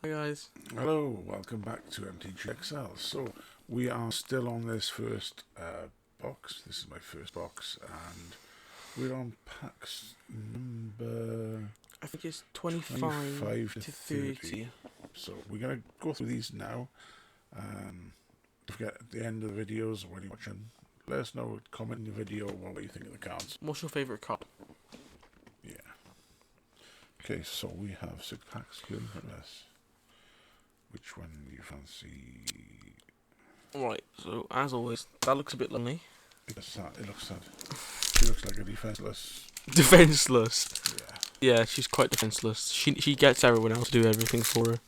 Hi guys. Hello, welcome back to MTG Exile. So we are still on this first box. This is my first box, and we're on packs number I think it's 25 25 to to 30. 30. So we're gonna go through these now. Don't forget at the end of the videos when you're watching, let us know, comment in the video what you think of the cards. What's your favourite card? Yeah. Okay, so we have 6 packs here in front of us. Which one do you fancy? Right, so as always, that looks a bit lonely. It looks sad. She looks like a defenseless. Defenseless. Yeah. Yeah, she's quite defenseless. She gets everyone else to do everything for her.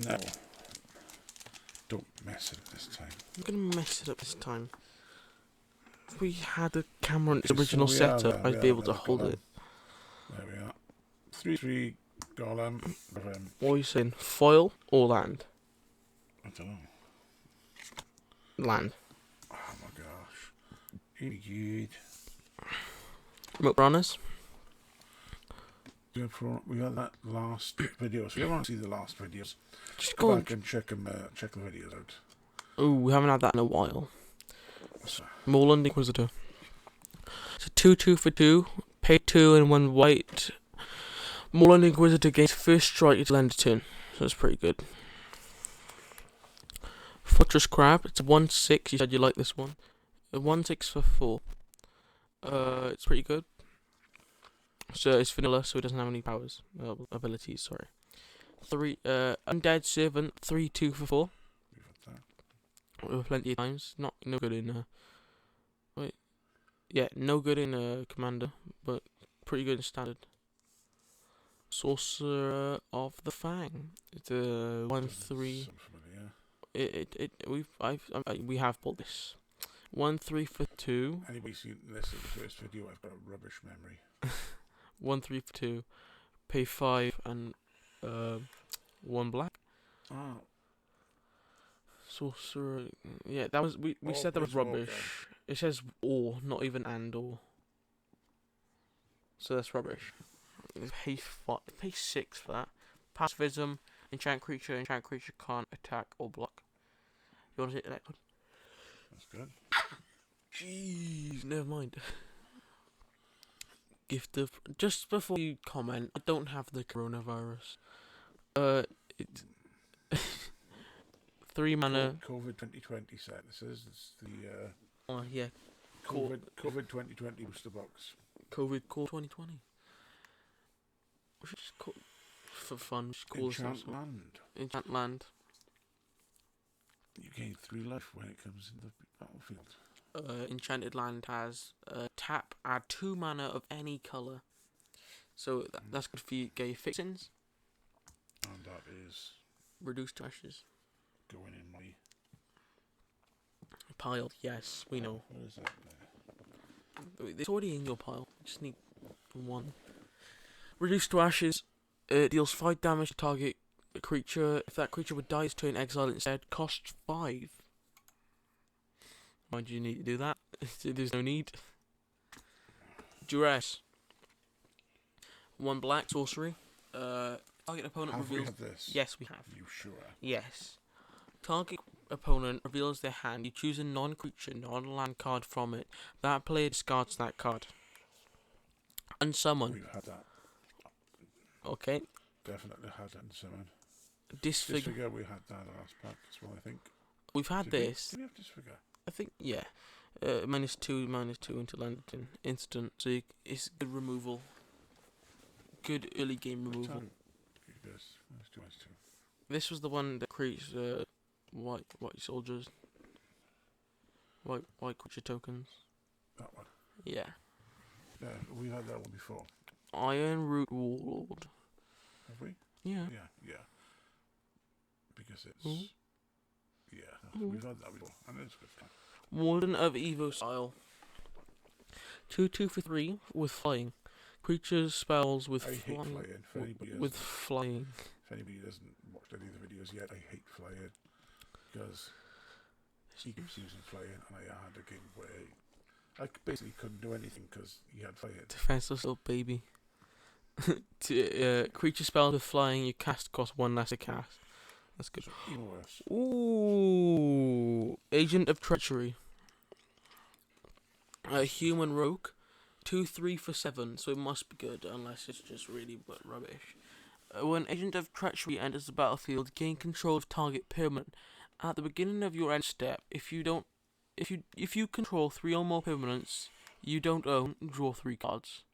No. Don't mess it up this time. I'm gonna mess it up this time. If we had a camera in its original setup, I'd be able to hold it. There we are. 3/3 golem. What are you saying? Foil or land? I don't know. Land. Oh my gosh. Good. Remote runners. We had that last video. So if you want to see the last videos, Just go go back and check the videos out. Oh, we haven't had that in a while. So, Moreland Inquisitor. So 2/2 for 2. Pay 2 and 1 white. Moreland Inquisitor gains first strike until end of turn. So that's pretty good. Fortress Crab. It's a 1/6. You said you like this one. A 1/6 for 4. It's pretty good. So it's vanilla, so it doesn't have any powers. Abilities, sorry. 3 Undead Servant. 3/2 for 4. we've had that. Plenty of times. No good in no good in Commander, but pretty good in Standard. Sorcerer of the Fang. It's a 1/3. We have pulled this. 1/3 for 2. Anybody seen this in the first video? I've got a rubbish memory. 1/3 for 2. Pay 5 and 1 black. Oh. Sorcerer. Yeah, that was we said that was rubbish. It says or, not even and or. So that's rubbish. Pay 6 for that. Pacifism. Enchant creature can't attack or block. You want to take that one? That's good. Jeez, never mind. Gift of. Just before you comment, I don't have the coronavirus. It's 3 mana. COVID 2020 set. This is the Oh yeah. COVID 2020 booster box. COVID call 2020. We should just call for fun. Just call Enchant land. Enchant land. You gain 3 life when it comes into the battlefield. Enchanted land has tap, add 2 mana of any colour. So that's good for you. Get your fixins. And that is Reduce to ashes. going in my Pile. Yes, we know. What is that there? It's already in your pile. You just need 1. Reduce to ashes. Deals 5 damage to target a creature. If that creature would die, it's turn exile instead. Costs 5. Why do you need to do that? There's no need. Duress. 1 black sorcery. Target opponent Have reveals. we had this? Yes, we have. You sure? Yes. Target opponent reveals their hand. You choose a non-creature, non-land card from it. That player discards that card. Unsummon. We've had that. Okay. Definitely had that in summon. Disfigure. Disfigure, we had that last pack as well, I think. We've had this. Did we have Disfigure? I think, yeah. -2 until end of turn. Instant. So it's good removal. Good early game removal. This. This was the one that creates white soldiers. White creature tokens. That one. Yeah. Yeah, we had that one before. Iron Root Warlord. Have we? Yeah. Yeah. Because it's... Ooh. Yeah, Ooh. we've had that before. And it's good fun. Warden of Evo style. 2/2 for 3 with flying. Creatures spells with I hate flying. flying. For anybody With flying. if anybody hasn't watched any of the videos yet, I hate flying. Because he keeps using flying, and I had a game where I basically couldn't do anything because he had fire. Defenseless little baby. Creature spells with flying you cast cost 1 less to cast. That's good. So even worse. Ooh, Agent of Treachery. A human rogue, 2/3 for 7, so it must be good unless it's just really rubbish. When Agent of Treachery enters the battlefield, gain control of target permanent. At the beginning of your end step, if you control 3 or more permanents you don't own, draw 3 cards.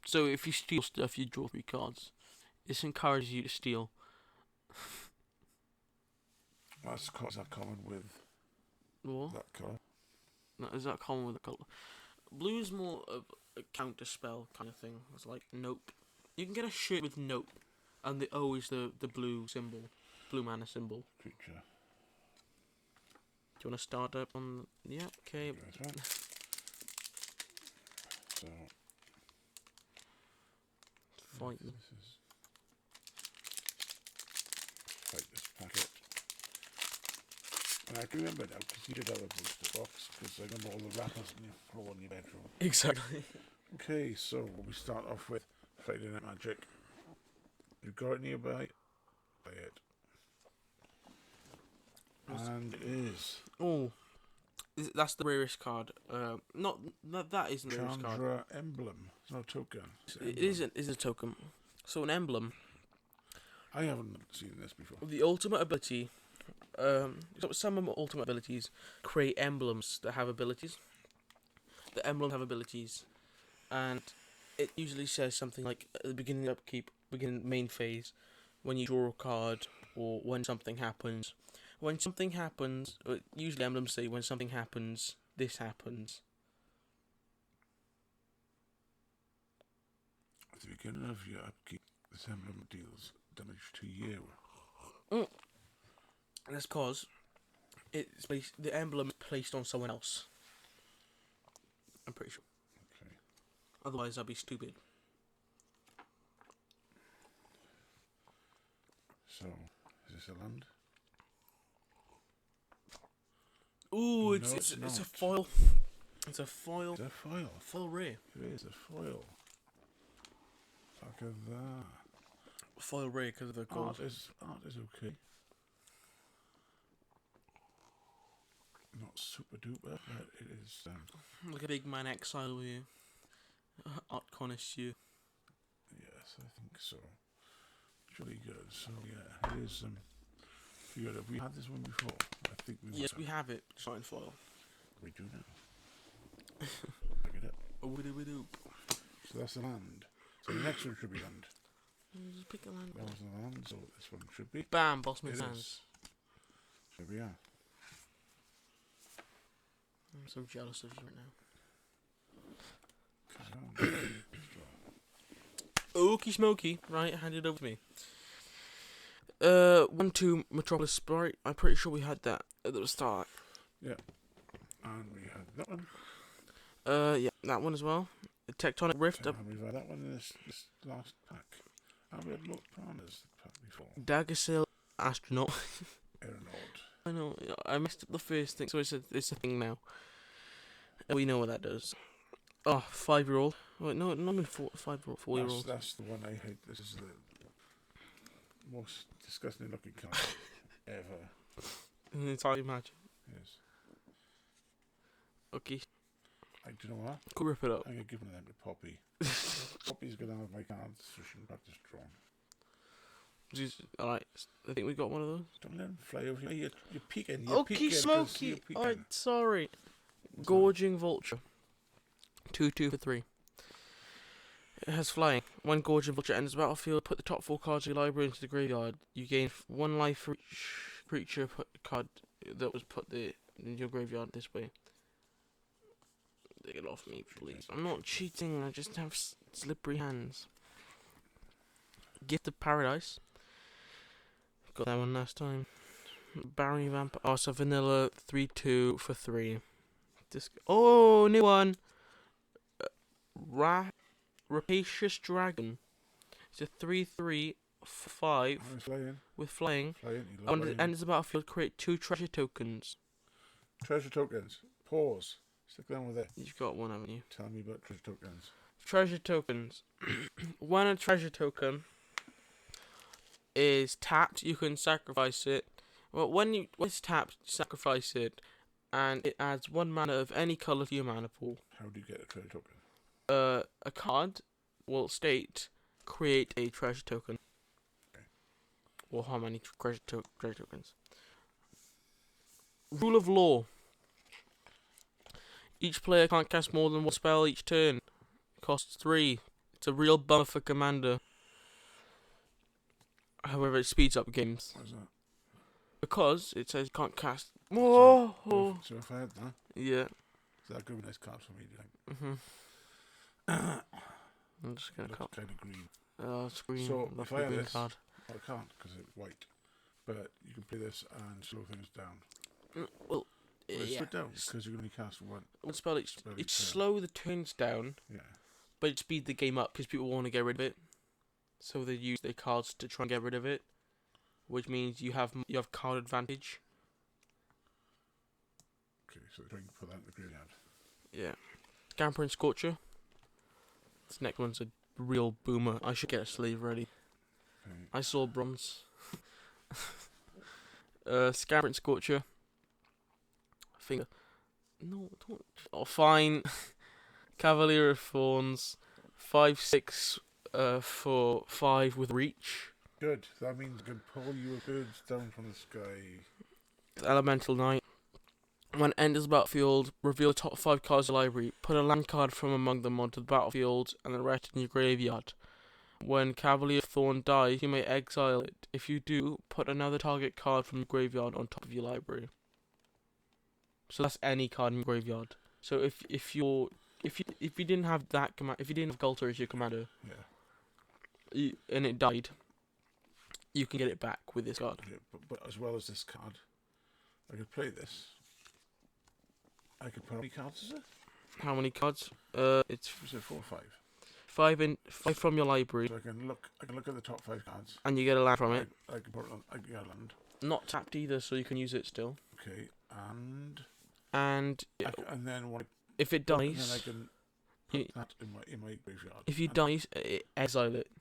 So if you steal stuff, you draw 3 cards. This encourages you to steal. That's that common with What? that colour. Is that common with the colour? Blue is more of a counter spell kind of thing. It's like nope. You can get a shirt with nope, and the O is the blue symbol, blue mana symbol. Creature. Do you want to start up on? Yeah, okay. So. Fight me. Fight this packet. And I can remember now because you did have a booster box because I remember all the wrappers on your floor in your bedroom. Exactly. Okay, so we start off with Fighting Night Magic. You've got it nearby. Play it. And it is. Oh, that's the rarest card. Not that isn't the rarest card. Chandra Emblem. It's not a token. It isn't. Is a token. So an emblem. I haven't seen this before. The ultimate ability. Some ultimate abilities create emblems that have abilities. The emblems have abilities, and it usually says something like at the beginning of upkeep, beginning main phase, when you draw a card, or when something happens. When something happens, usually emblems say when something happens, this happens. At the beginning of your upkeep, this emblem deals damage to you. And that's because the emblem is placed on someone else. I'm pretty sure. Okay. Otherwise, I'd be stupid. So, is this a land? Ooh, No, it's a foil. It's a foil. It's a foil. Foil rare. It is a foil. Look at that. Foil rare because of the gold. Art is okay. Not super duper, but it is. Like a big man Exile with you. Art connoisseur. Yes, I think so. It's really good. So yeah, it is. Good. Have we had this one before? I think we. Yes, we have it. It's not in foil. We do now. Pick it up. So that's the land. So the next one should be land. Just pick a land. That was the land, so this one should be. Bam, Bossman's hands. Here we are. I'm so jealous of you right now. Okie smoky. Right, hand it over to me. 1/2 Metropolis Sprite. I'm pretty sure we had that at the start. Yeah. And we had that one. Yeah, that one as well. The Tectonic Rift. And we've had that one in this last pack. And we had Lord Piranha's pack before. Daggersail Astronaut. Aeronaut. I know, I messed up the first thing, so it's a thing now. And we know what that does. Oh, 5-year-old. Wait, no, not even 5-year-old, 4-year-old. That's the one I hate. This is the most disgusting looking card ever. It's hard to imagine. Yes. Okay, Do you know what? go rip it up. I'm going to give one of them to Poppy. Poppy's going to have my cards so she can practice drawing. Alright, I think we got one of those. Don't let them fly over here. You're peeking. Okay, smoky. Alright, sorry. Gorging Vulture. 2/2 for 3. It has flying. When Gorging Vulture enters the battlefield, put the top 4 cards of your library into the graveyard. You gain 1 life for each creature card that was put in your graveyard this way. Take it off me, please. I'm not cheating, I just have slippery hands. Gift of Paradise. Got that one last time. Barony Vampire. Oh, so vanilla 3/2 for 3. Oh, new one. Rapacious Dragon. It's a 3/3 for 5 with flying. When it enters the battlefield, create 2 treasure tokens. Treasure tokens. Pause. Stick them with it. You've got one, haven't you? Tell me about treasure tokens. Treasure tokens. When a treasure token is tapped, you can sacrifice it. Well, when it's tapped, sacrifice it, and it adds 1 mana of any color to your mana pool. How do you get a treasure token? A card will state create a treasure token. Okay. Or how many treasure tokens. Rule of law. Each player can't cast more than 1 spell each turn. Costs 3. It's a real bummer for Commander. However, it speeds up games. Why is that? Because it says can't cast. So if I had that, Yeah. is that a good nice card for me? Do you think? I'm just gonna cut. Kind of green. It's green. So Love if I the had green this, card. well, I can't because it's white. But you can play this and slow things down. Well, Well, yeah. slow it down because you can only cast one. One spell each. spell It's each turn. slow the turns down, Yeah. but it speed the game up because people want to get rid of it. So they use their cards to try and get rid of it, which means you have card advantage. Okay, so try and put that in the graveyard. Yeah. Scamper and Scorcher. This next one's a real boomer. I should get a sleeve ready. Okay. I saw bronze. Scamper and Scorcher. Finger. No, don't. Oh, fine. Cavalier of Thorns. 5/6 for 5 with reach. Good. That means I can pull your birds down from the sky. Elemental Knight. When it enters the battlefield, reveal the top 5 cards of the library. Put a land card from among them onto the battlefield and the rest in your graveyard. When Cavalier of Thorn dies, you may exile it. If you do, put another target card from your graveyard on top of your library. So that's any card in your graveyard. So if you didn't have that command, if you didn't have Gulter as your commander, Yeah. and it died, you can get it back with this card. Yeah, but as well as this card, I could play this. I could put how many cards is it? How many cards? It's Is it 4 or 5? 5 from your library, So I can look at the top 5 cards. and you get a land from it. I can put it on. I can get a land. Not tapped either, so you can use it still. Okay, and And and then when if it and then I dies, can you- put that in my graveyard. if you And dies, exile it.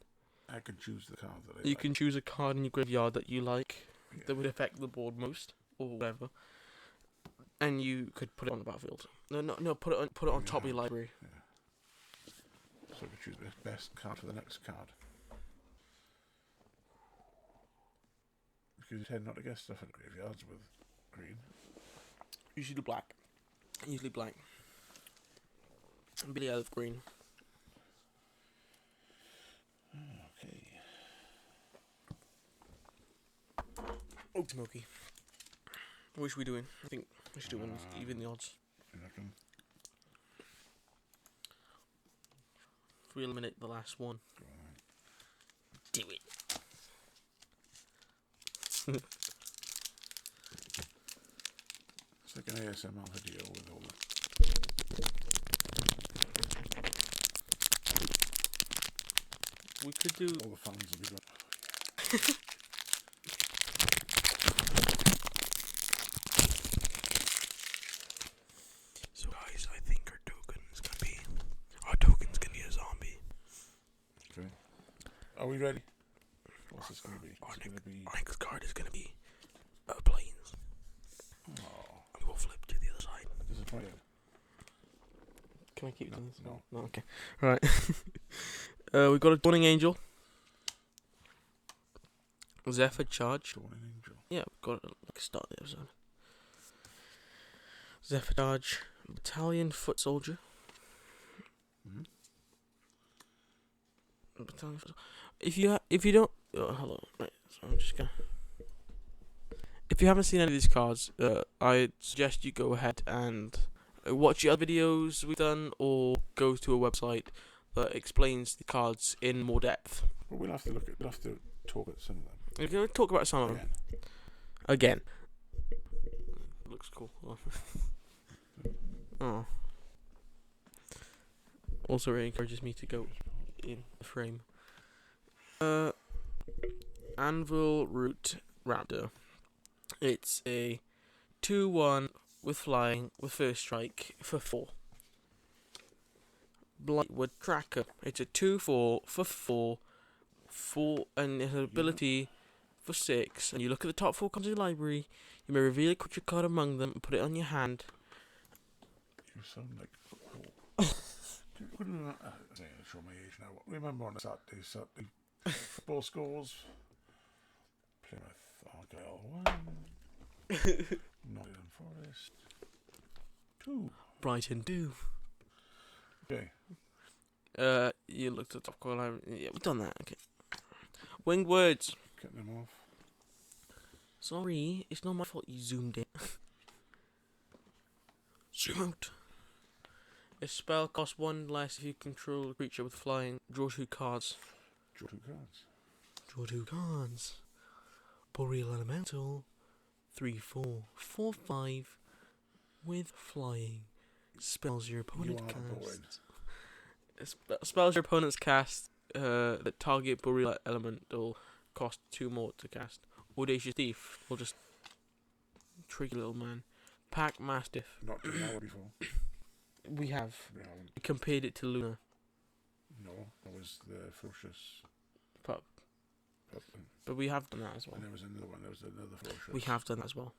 I can choose the card that I You like. can choose a card in your graveyard that you like, Yeah. that would affect the board most, or whatever. And you could put it on the battlefield. No, put it on top of your library. So I could choose the best card for the next card. Because you tend not to get stuff in graveyards with green. Usually black. Usually black. Billy out of green. Okay. Oh, smoky. What should we doing? I think we should do one even the odds. You reckon? If we eliminate the last one. Go on. Do it. It's like an ASMR video with all the We could do. fans will be going. So guys, I think our token's gonna be a zombie. Okay. Are we ready? What's this going to be? It's going to be. Our next card is gonna be planes. Oh, We will flip to the other side. disappointed. Can I keep doing this? No. No, okay. Right. We've got a Dawning Angel. Zephyr Charge. Dawning Angel. Yeah, we've got it. Let's start the episode. Zephyr Charge. Battalion Foot Soldier. Mm-hmm. Battalion Foot. If you don't. Oh, hello. Right. So I'm just gonna. If you haven't seen any of these cards, I suggest you go ahead and watch the other videos we've done, or go to a website that explains the cards in more depth. Well, we'll have to talk at some of them. We're going to talk about some of them again. Looks cool. Oh. Also, it encourages me to go in the frame. Anvil Root Raptor. It's a 2/1 with flying with first strike for 4. Blightwood Tracker. It's a 2/4 for 4, and it has an ability for 6. And you look at the top 4 cards of your library. You may reveal a creature card among them and put it on your hand. You sound like football. I'm going to show my age now. Remember on Saturday football scores? Plymouth Argyle 1, Nottingham Forest 2, Brighton 2. Okay. You looked at the top card. Yeah, we've done that. Okay. Winged Words. Getting them off. Sorry, it's not my fault you zoomed in. Zoom out. A spell costs 1 less if you control a creature with flying. Draw 2 cards. Draw 2 cards. Draw 2 cards. Boreal Elemental. 3/4. 4/5. With flying. Spells your opponent cast. Spells your opponent's cast that target Boreal Elemental cost 2 more to cast. Audacious Thief. Or just tricky little man. Pack Mastiff. Not done that one before. We have. We haven't. We compared it to Luna. No, that was the Ferocious Pup. Pup. But we have done that as well. And there was another one. There was another Ferocious. We have done that as well.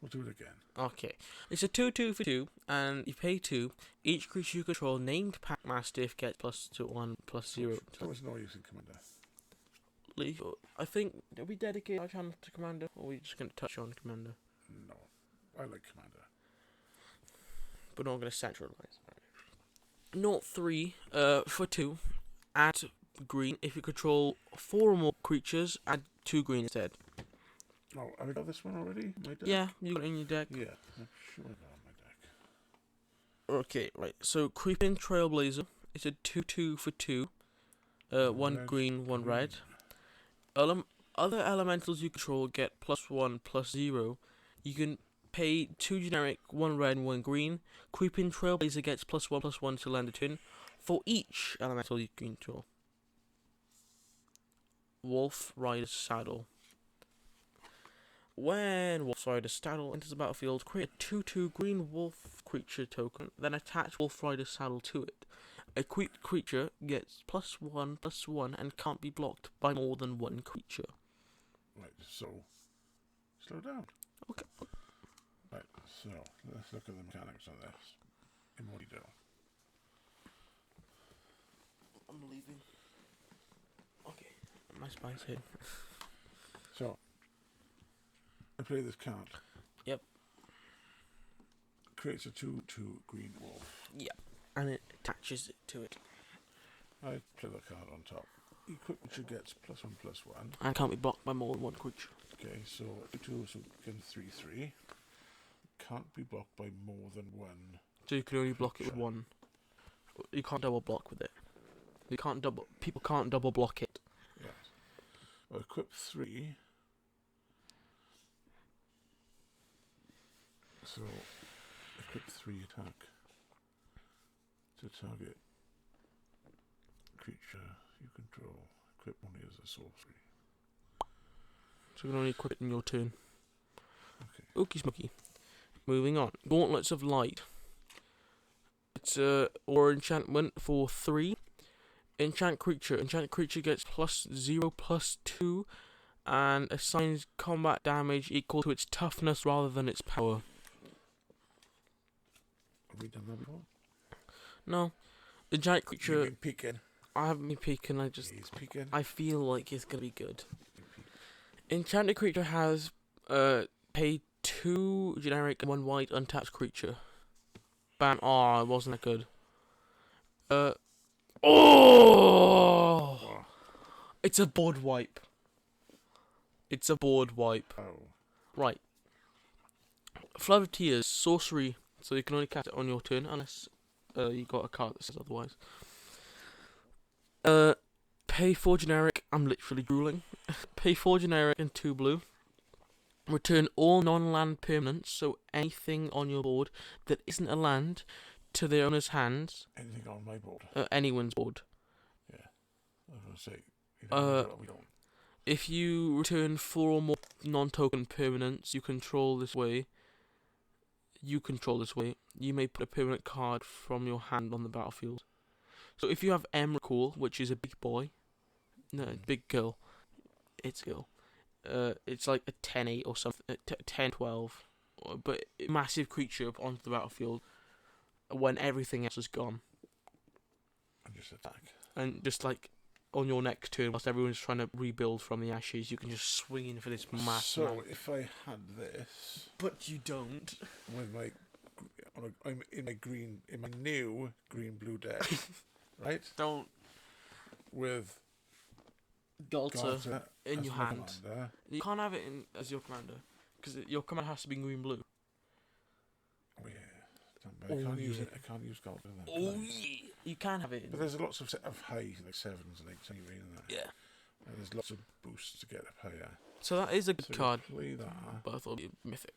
We'll do it again. Okay. It's a 2/2 for 2, and you pay 2. Each creature you control named Pack Mastiff gets +1 +0. That was no use in Commander. I think, did we dedicate our channel to Commander, or are we just going to touch on Commander? No. I like Commander. But not going to centralize. 0/3 for 2. Add green. If you control 4 or more creatures, add 2 green instead. Oh, have I got this one already? My deck? Yeah, you got it in your deck. Yeah, I'm sure I got it on my deck. Okay, right. So, Creeping Trailblazer. It's a 2/2 for 2. 1 Red, green, 1 green. red. Other elementals you control get +1 +0. You can pay 2 generic, 1 red, and 1 green. Creeping Trailblazer gets +1 +1 to land a turn for each elemental you control. Wolf Rider's Saddle. When Wolf Rider's Saddle enters the battlefield, create a 2/2 green wolf creature token, then attach Wolf Rider's Saddle to it. A creature gets +1 +1 and can't be blocked by more than 1 creature. Right, so slow down. Okay. Right, so let's look at the mechanics on this in more detail. I'm leaving. Okay, my spine's hit. So I play this card. Yep. Creates a 2/2 green wolf. Yep. And it attaches it to it. I play the card on top. Equip creature gets +1 +1. And can't be blocked by more than 1 creature. Okay, so 2, so again 3/3. Can't be blocked by more than 1. So you can only block it with 1. You can't double block with it. People can't double block it. Yes. Well, equip 3. So equip 3 attack to target creature you control. Equip only as a sorcery. So you can only equip it in your turn. Okay. Okie smoky. Moving on. Gauntlets of Light. It's a or enchantment for 3. Enchant creature. Enchant creature gets +0 +2 and assigns combat damage equal to its toughness rather than its power. Have we done that before? No. Enchant You've creature. been peeking. I haven't been peeking. He's peeking. I feel like it's gonna be good. Enchanted creature has pay 2 generic and 1 white untapped creature. Bam! Oh, it wasn't that good. Oh! It's a board wipe. It's a board wipe. Oh. Right. Flood of Tears, sorcery. So you can only cast it on your turn unless you got a card that says otherwise. Pay 4 generic. I'm literally drooling. Pay 4 generic and 2 blue. Return all non-land permanents, so anything on your board that isn't a land, to their owner's hands. Anything on my board? Anyone's board. Yeah. I was going to say. We don't. If you return 4 or more non-token permanents you control this way, you control this way, you may put a permanent card from your hand on the battlefield. So if you have Emrakul, which is a big boy, no, big girl, it's a girl. It's like a 10-8 or something, 10-12, but massive creature up onto the battlefield when everything else is gone. And just attack. And just like on your next turn, whilst everyone's trying to rebuild from the ashes, you can just swing in for this massive. So if I had this, but you don't. with my, I'm in my new green-blue deck, right? Don't. With Galta in as your my hand. commander. You can't have it in as your commander because your commander has to be green-blue. Oh yeah. But I can't use it. I can't use Galta then. Oh yeah. You can have it in. But there's lots of high, like 7s and 8s anyway in there. Yeah. And there's lots of boosts to get up higher. So that is a good So card. play that. But I thought it'd be mythic.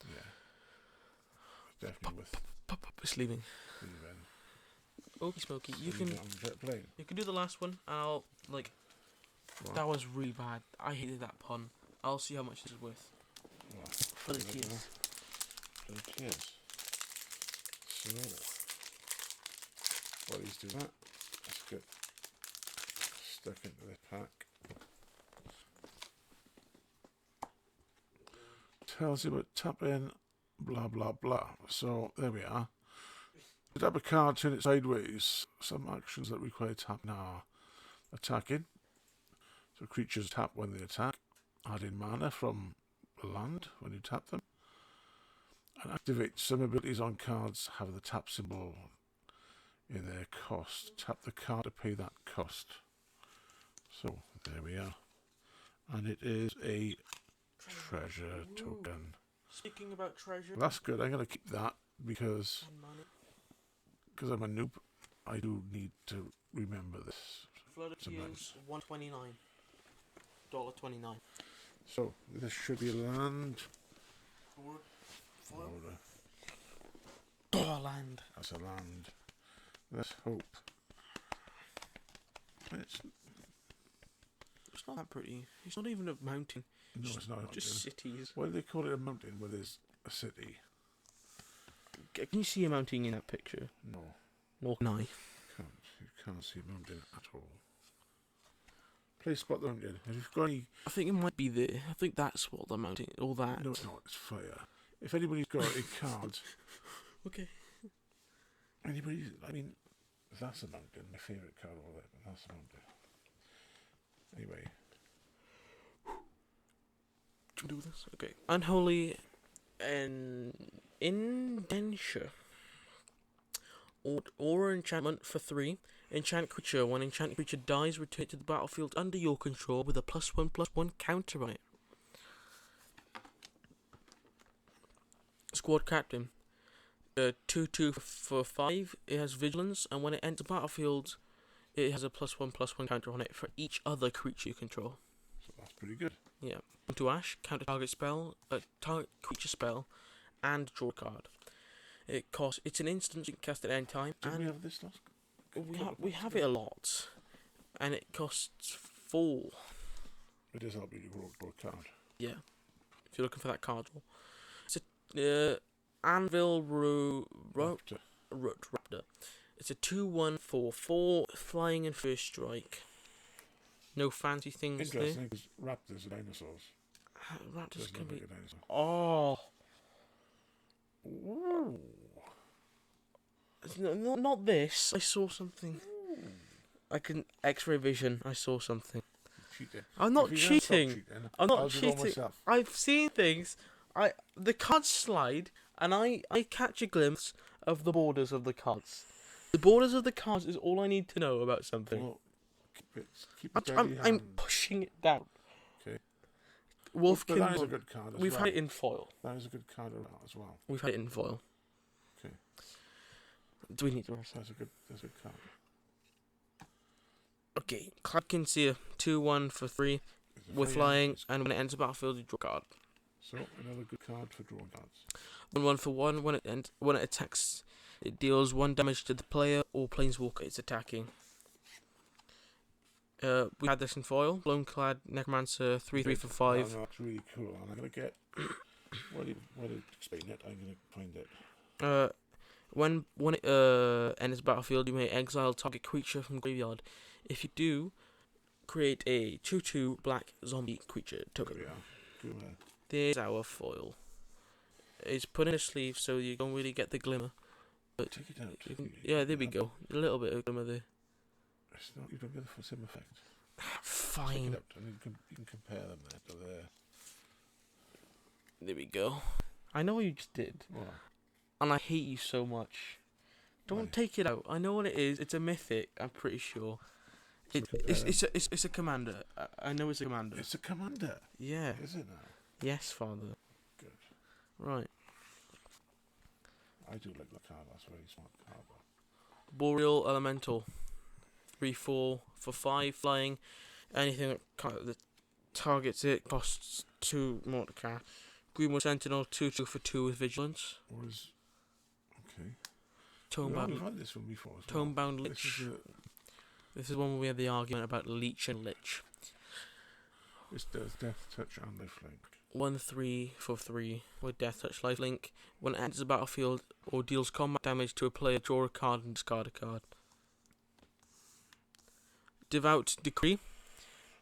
Yeah. Definitely with It's leaving. Steven. Okie smoky. You Steven can on jet plane. do the last one. And I'll like. What? That was really bad. I hated that pun. I'll see how much this is worth What? for the tears. For the tears. So, while he's doing that, let's get stuck into this pack. Tells you about tap in, blah blah blah. So there we are. To tap a card, turn it sideways. Some actions that require tapping are attacking. So creatures tap when they attack. Add in mana from land when you tap them. And activate some abilities on cards have the tap symbol in their cost. Tap the card to pay that cost. So there we are. And it is a treasure token. Speaking about treasure. That's good. I'm going to keep that because I'm a noob. I do need to remember this. Flood of Tears, $129. $29. So this should be land. Foil. Order. Oh, land. That's a land. Let's hope. It's It's not that pretty. It's not even a mountain. no, it's not. Just cities. Why do they call it a mountain where there's a city? Can you see a mountain in that picture? No, No, can I? you can't see a mountain at all. Please spot the mountain. If you've got any, I think it might be there. I think that's what the mountain. All that. no, it's not. It's fire. If anybody's got a card, Okay. anybody, I mean, that's a mountain. My favourite card of all that, but that's a mountain. Anyway, Can we do this? Okay. Unholy and indenture. Aura enchantment for 3. Enchant creature. When enchant creature dies, return it to the battlefield under your control with a +1/+1 counter on it. Squad captain. 2/2 for 5. It has vigilance, and when it enters the battlefield, it has a +1/+1 counter on it for each other creature you control. so that's pretty good. Yeah. To Ash, counter target spell, target creature spell, and draw a card. It's an instant you can cast at any time, Did we and have this last? we have it a lot, and it costs 4. It does help you to draw a card. Yeah. If you're looking for that card draw. It's a Anvil Raptor. It's a 2/1 for 4 flying and first strike. No fancy things there. Interesting, because raptors are dinosaurs. Raptors Doesn't can look be. like a dinosaur. Oh. Ooh. Not this. I saw something. I can X-ray vision. I saw something. Cheating. I'm not If you don't stop cheating. I'm not I'll do it all cheating. myself. I've seen things. The cards slide, and I catch a glimpse of the borders of the cards. The borders of the cards is all I need to know about something. Well, keep it I'm hand. pushing it down. Okay. Wolfkin. But that is a good card as We've well. had it in foil. That is a good card as well. We've had it in foil. Okay. Do we need to rest? That's a good card. Okay. Cladkin Seer, 2/1 for 3 It's a with fire, flying, it's- and when it enters the battlefield, you draw a card. So another good card for drawing cards. 1/1 for 1. When it attacks, it deals 1 damage to the player or planeswalker it's attacking. We had this in foil. Blown Clad Necromancer, 3/3 for 5. Oh, no, that's really cool. And I'm gonna get What do you explain it? I'm gonna find it. When it enters battlefield, you may exile target creature from graveyard. If you do, create a 2/2 black zombie creature token. There we are. Go there. There's our foil. It's put in a sleeve so you don't really get the glimmer. But Take it out. yeah, there we go. A little bit of glimmer there. It's not. You don't get the same effect. Take Fine. it out, and you can compare them there to there. There we go. I know what you just did, What? and I hate you so much. Don't Why? take it out. I know what it is. It's a mythic. I'm pretty sure. So It's a commander. I know it's a commander. It's a commander. Yeah. Is it now? Yes, father. Good. Right. I do like the card. That's a very smart card. Boreal Elemental. 3/4 for 5 flying. Anything that targets it costs 2 more to cast. Greenwood Sentinel 2/2 for 2 with vigilance. Or is okay. Tone We've bound. had this one before. As well. Tone bound lich. This is one where we had the argument about leech and lich. This does death touch and lifelink. 1/3 for 3 with Death Touch lifelink. When it enters the battlefield or deals combat damage to a player, draw a card and discard a card. Devout Decree.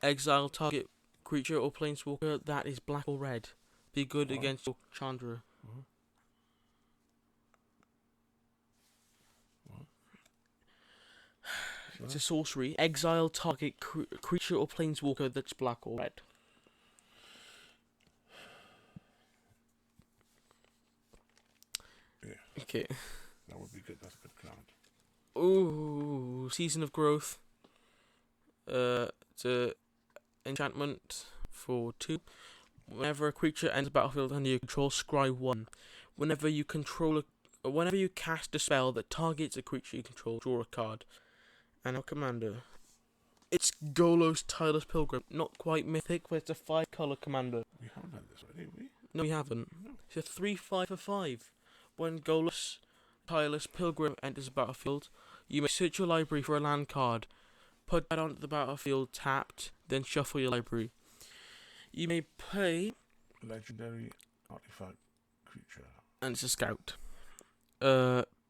Exile target creature or planeswalker that is black or red. Be good What? against your Chandra. What? What? It's a sorcery. Exile target creature or planeswalker that's black or red. Yeah. Okay. That would be good. That's a good card. Ooh, Season of Growth. It's a enchantment for 2. Whenever a creature enters the battlefield under your control, scry 1. Whenever you cast a spell that targets a creature you control, draw a card. And our commander. It's Golos Tireless Pilgrim. Not quite mythic, but it's a 5-color commander. We haven't had this already, have we? No, we haven't. No. It's a 3/5 for 5. When Golos Tireless Pilgrim enters the battlefield, you may search your library for a land card. Put that onto the battlefield tapped, then shuffle your library. You may play, Legendary artifact creature. and it's a scout.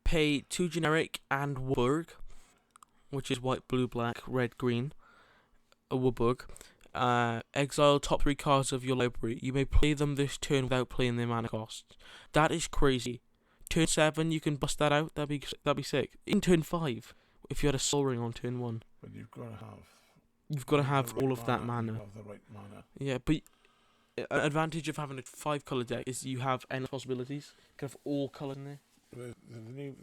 Pay 2 generic and Warburg, which is white, blue, black, red, green. A Warburg. Exile top 3 cards of your library. You may play them this turn without playing their mana cost. That is crazy. Turn 7, you can bust that out. That'd be sick. In turn 5, if you had a Soul Ring on turn 1. But you've got to have. You've got to have the right all of that mana. You have the right mana. Yeah, but an advantage of having a 5-color deck is you have endless possibilities. You can have all colours in there. The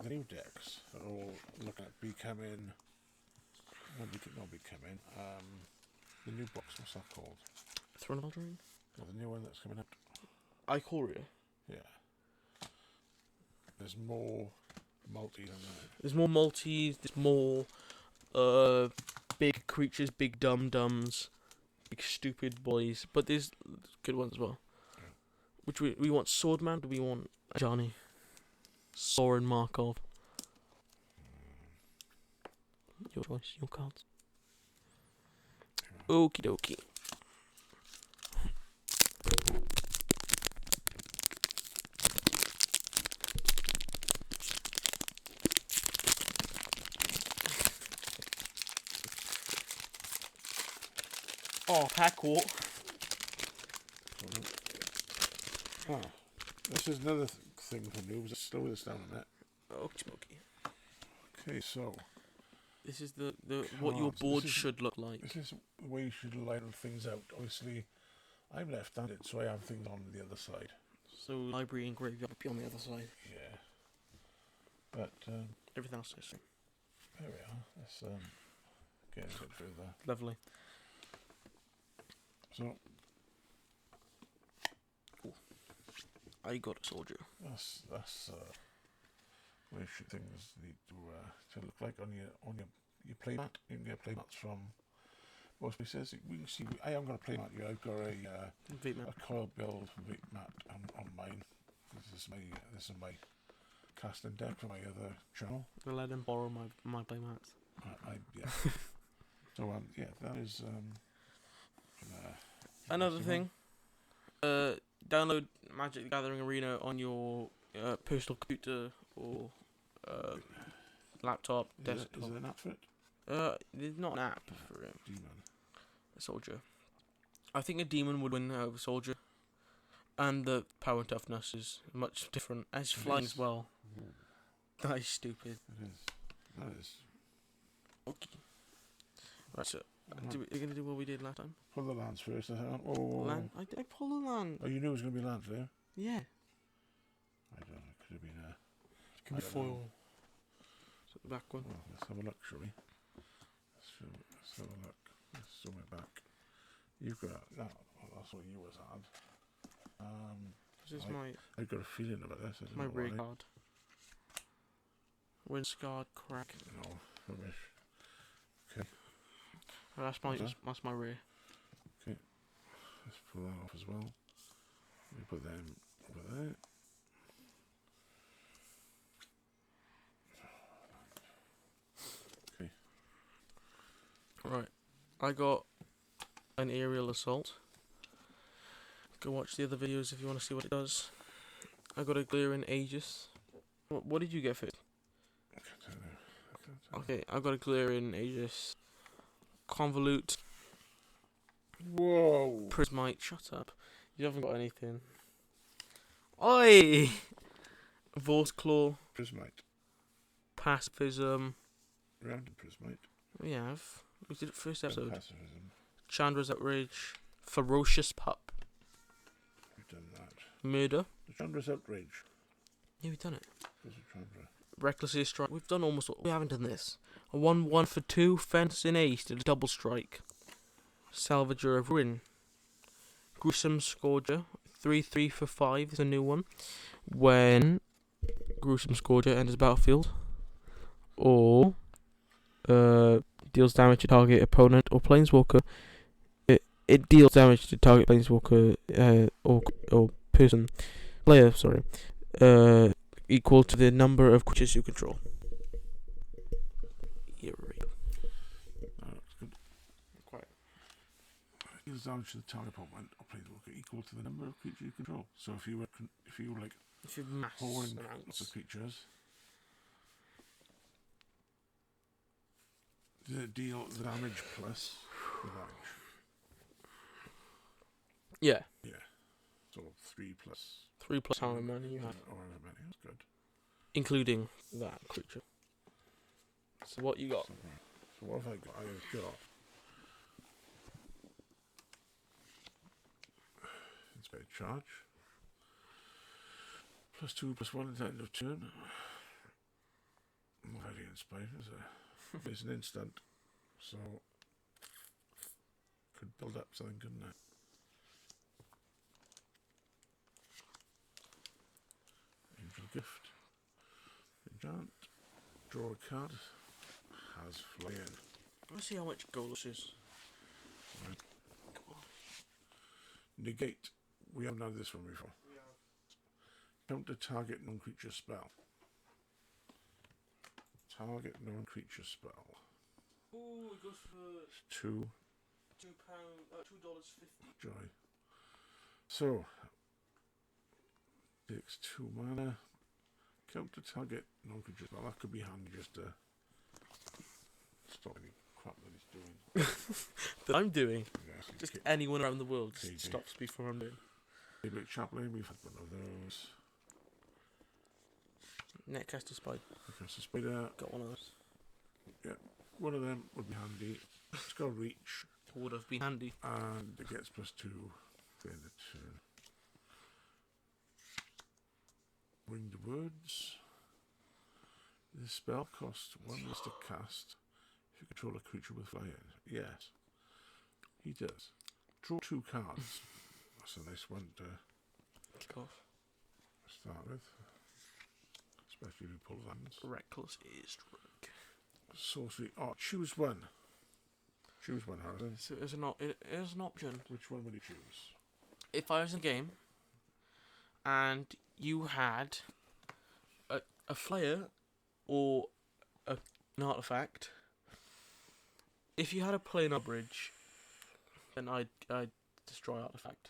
new decks are all looking at becoming. Not becoming. The new box. What's that called? Throne of Eldraine? Well, the new one that's coming out. Ikoria. Yeah. There's more multi than that. There's more multis, there's more big creatures, big dum-dums, big stupid boys, but there's good ones as well. Yeah. Which we want Swordman, do we want Johnny? Soren Markov. Your choice, your cards. Okie dokie. Oh, pack walk. Ah, this is another thing from you. Just slow this down a bit. Okie dokie. Okay, so This is the what your Cards. board This is- should look like. this is the way you should line things out. Obviously, I'm left-handed, so I have things on the other side. So library and graveyard will be on the other side. Yeah. But Everything else is there we are. Let's get a bit further. lovely. So I got a soldier. that's where should things need to look like on your play mat. You can get play mats from most places. We can see. I haven't got a play mat here. I've got a coil build mat on mine. This is my casting deck for my other channel. I'll let him borrow my playmats. Yeah. So yeah, that is Another thing, download Magic the Gathering Arena on your personal computer or laptop, desktop. Is there an app for it? There's not an app for Demon. a soldier. I think a demon would win over soldier, and the power and toughness is much different. As flying as well. Ooh, That is stupid. it is. That is. Okay. Right, so you're gonna do what we did last time? Pull the lands first. Oh. Land? I pull the land. Oh, you knew it was going to be land there? Yeah. I don't know. It could have been a. It can be I don't foil. know. So the back one. Well, let's have a look, shall we? Let's have a look. Let's zoom it back. You've got that. Well, that's what you was had. This is my I've got a feeling about this. I don't my know rear why. card. Windscarred crack. No, rubbish. Oh, that's my rear. Let's pull that off as well. We put them over there. Okay. Right. I got an aerial assault. Go watch the other videos if you want to see what it does. I got a Glaring Aegis. What did you get for it? I can't tell you. Okay, I got a Glaring Aegis. Convolute. Whoa! Prismite. Shut up. You haven't got anything. Oi! Vorse Claw. Prismite. Pacifism. Round Prismite. We have. We did it first episode. Pacifism. Chandra's Outrage. Ferocious Pup. We've done that. Murder. The Chandra's Outrage. Yeah, we've done it. There's a Chandra. Recklessly Strike. We've done almost all. We haven't done this. A 1-1 for 2. Fence in Ace. Did a double strike. Salvager of Ruin. Gruesome Scourger. 3-3 for 5 is a new one. When Gruesome Scourger enters battlefield. Or deals damage to target opponent or planeswalker. It deals damage to target planeswalker or person. Player, sorry. Equal to the number of creatures you control. Eerie. That looks good. Quite. Deals damage to the target opponent or planeswalker equal to the number of creatures you control. So if you were like If you've mass holding lots amounts. of creatures, does it deal the damage plus the damage? Yeah. Yeah. So 3 plus 3 plus how many you have. or however many. That's good. Including that creature. So what you got? So what have I got? I've got Inspire Charge. +2/+1 at the end of turn. Not very inspired, is it? It's an instant. So could build up something, couldn't it? Angel Gift. Enchant. Draw a card. Has fly in. Let's see how much gold this is. Right. Negate. We haven't done this one before. Counter target non-creature spell. Target non-creature spell. Oh, it goes for £2. $2.50. Joy. So takes 2 mana. Counter target non-creature spell. That could be handy just to stop any crap that he's doing. That I'm doing. Yes, Just anyone around the world KJ. stops before I'm doing. Daybreak Chaplain. We've had one of those. Netcaster Spy. Because the spider. Got one of those. One of them would be handy. It's got reach. Would have been handy. And it gets +2 for the turn. Winged Words. This spell costs 1 less to cast if you control a creature with fly in. Yes, he does. Draw 2 cards. That's a nice one to Kick off. start with. Especially if you pull lands. Reckless is Strike. Sorcery. Oh, choose one. Choose one, Harrison. So it is an option. Which one will you choose? If I was in a game and you had a flyer or an artifact, if you had a planar bridge, then I'd destroy artifact.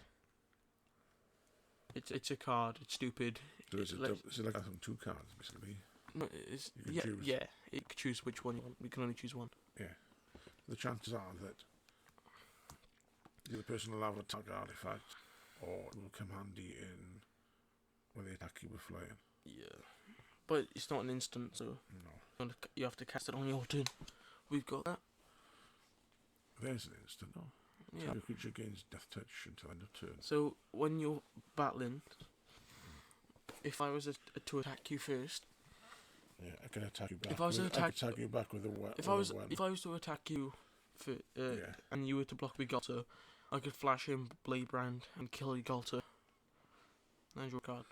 It's a card. It's stupid. So is it like having 2 cards, basically? No, it's You can yeah, choose. yeah. You can choose which one you want. We can only choose one. Yeah. The chances are that the other person will have a target artifact, or it will come handy in when they attack you with flying. Yeah, but it's not an instant, so No. you have to cast it on your turn. We've got that. There's an instant. No. Yeah. Target creature gains death touch until end of turn. So when you're battling, if I was to attack you first, Yeah, I can attack you back. If I was to I attack- can attack you back with a one. if I was to attack you, Yeah. and you were to block with Galter, I could flash in Blade Brand and kill Galter. There's your card.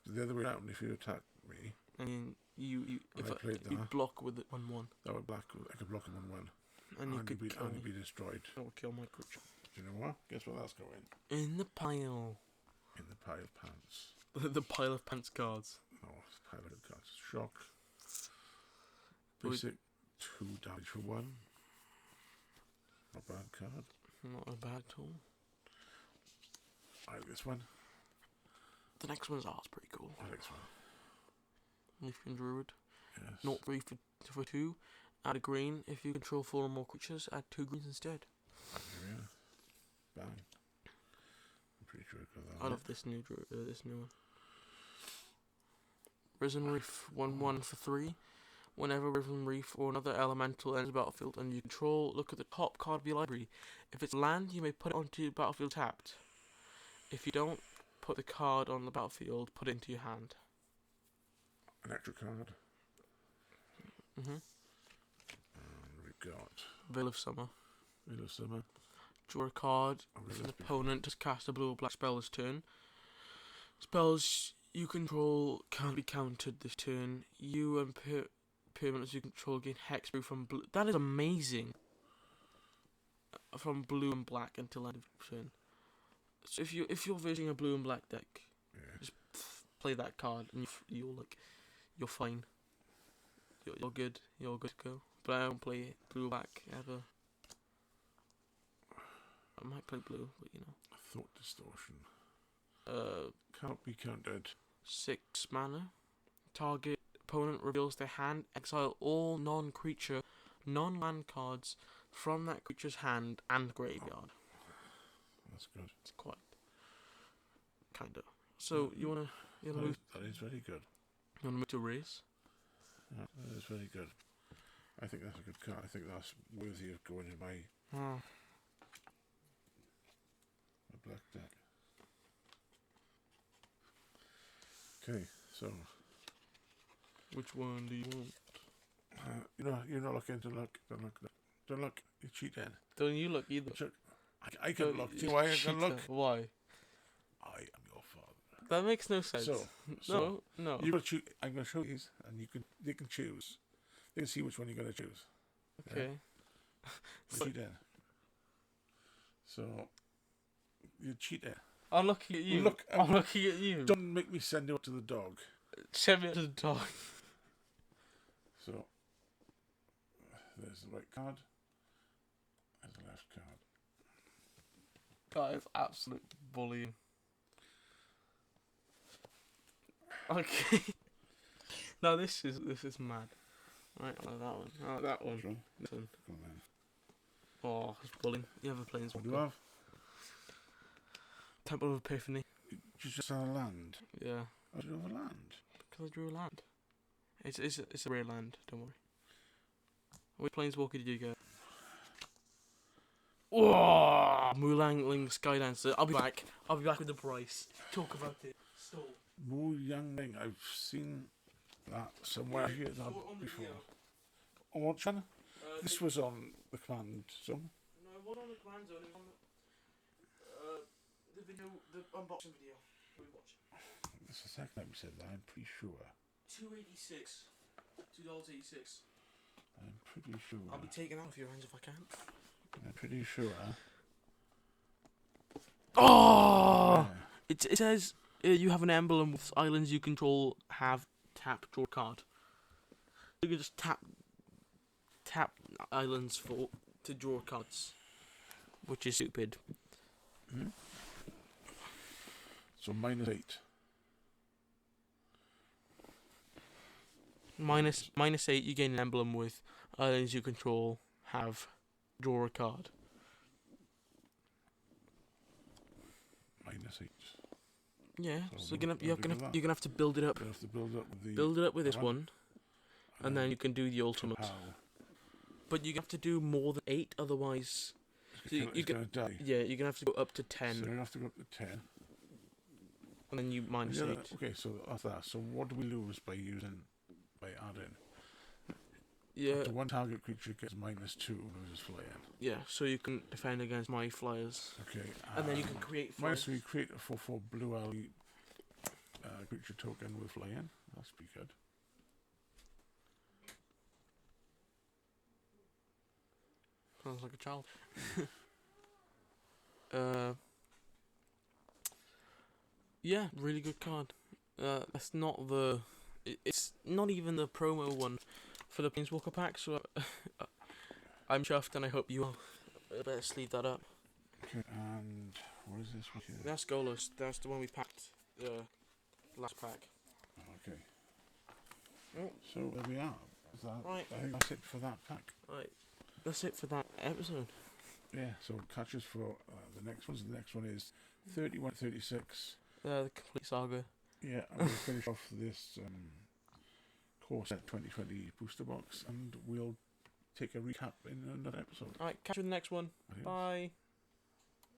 The other way around, if you attack me, And you And if I played you that. block with it 1/1, that would block. I could block him on 1, and you and could he'd kill me. be destroyed. Or kill my creature. Do you know what? Guess what that's going In the pile. in the pile of pants. The pile of pants cards. No, it's a pile of cards. Shock. We- Basic 2 damage for 1. Not bad card. Not a bad tool. I like this one. The next one's pretty cool. I like this one. Leafkin Druid. Yes. Not 3 for 2. Add a green. If you control 4 or more creatures, add 2 greens instead. There we are. Bang. I'm pretty sure I got that. I love this new one. Risen Reef 1/1 for 3. Whenever Risen Reef or another elemental enters the battlefield and you control, look at the top card of your library. If it's land, you may put it onto your battlefield tapped. If you don't put the card on the battlefield, put it into your hand. An extra card. And We've got Veil of Summer. Wheel of Summer. Draw a card. Oh, If really? an opponent just cast a blue or black spell this turn, spells you control can't be countered this turn. You and permanents you control gain hexproof from blue. That is amazing. From blue and black until end of turn. So if you're visiting a blue and black deck, Yeah. play that card and you're fine. You're good. You're good to go. But I don't play blue or black ever. I might play blue, but you know. Thought Distortion. Uh, Can't be countered. 6 mana. Target opponent reveals their hand. Exile all non-creature, non-land cards from that creature's hand and graveyard. That's good. It's quite, kinda. So you wanna move? That is very good. You wanna move to race? Yeah, that is very good. I think that's a good card. I think that's worthy of going in my black deck. Okay, so Which one do you want? you're not looking. Don't look. You're cheating. Don't you look either? I can look too. I can look. Why? I am your father. That makes no sense. So no. you will choose. I'm going to show these, and they can choose. They can see which one you're going to choose. Okay. You're cheating. So you're cheating. I'm looking at you. Look, I'm looking at you. Don't make me send you to the dog. Send me to the dog. So there's the right card. There's the left card. That is absolute bullying. Okay. No, this is mad. Right, I like that one. I like that one. Which one? This one. Come on then. Oh, it's bullying. You have a planes. What do you have? Temple of Epiphany. You just had a land. Yeah. Oh, you have a land. Because I drew a land. It's a rare land. Don't worry. Which planeswalker did you get? Oh, Mulangling Skydancer. I'll be back. I'll be back with the price. Talk about it. Stall. Moo Yang Ling. I've seen that somewhere here that before. On what channel? This was on the command zone. No, it wasn't on the command zone. It was on the video, the unboxing video we watched. That's the second time we said that. I'm pretty sure. $2.86. $2.86. I'm pretty sure. I'll be taking that off your hands if I can. I'm pretty sure. Oh! Yeah. It says you have an emblem with islands you control. Have tap draw card. You can just tap islands to draw cards, which is stupid. So -8. -8, you gain an emblem with islands you control have draw a card. -8. Yeah, So so what you're gonna have to build it up. You have to build up with the This that one, and then you can do the ultimate. How? But you have to do more than 8, otherwise. So It's gonna die. Yeah, you're gonna have to go up to 10, So you have to go up to 10. and then you minus Yeah, 8. okay, so that's that. So what do we lose by adding? Yeah, Up to one target creature gets -2, loses flying. yeah. So you can defend against my flyers, Okay. and then you can create flyers. -3, create a 4/4 blue alley creature token with flying. That's pretty good. Sounds like a child. Yeah, really good card. That's not the. It's not even the promo one for the Planeswalker pack. So I'm chuffed, and I hope you are. Let's leave that up. Okay, and what is this one here? That's Golos. That's the one we packed. Last pack. Okay. Oh. So there we are. Is that, Right. I think that's it for that pack. Right. That's it for that episode. Yeah, so catch us for the next one. The next one is 31-36. The complete saga. Yeah, and we'll finish off this Core Set 2020 booster box, and we'll take a recap in another episode. Alright, catch you in the next one. Adios. Bye.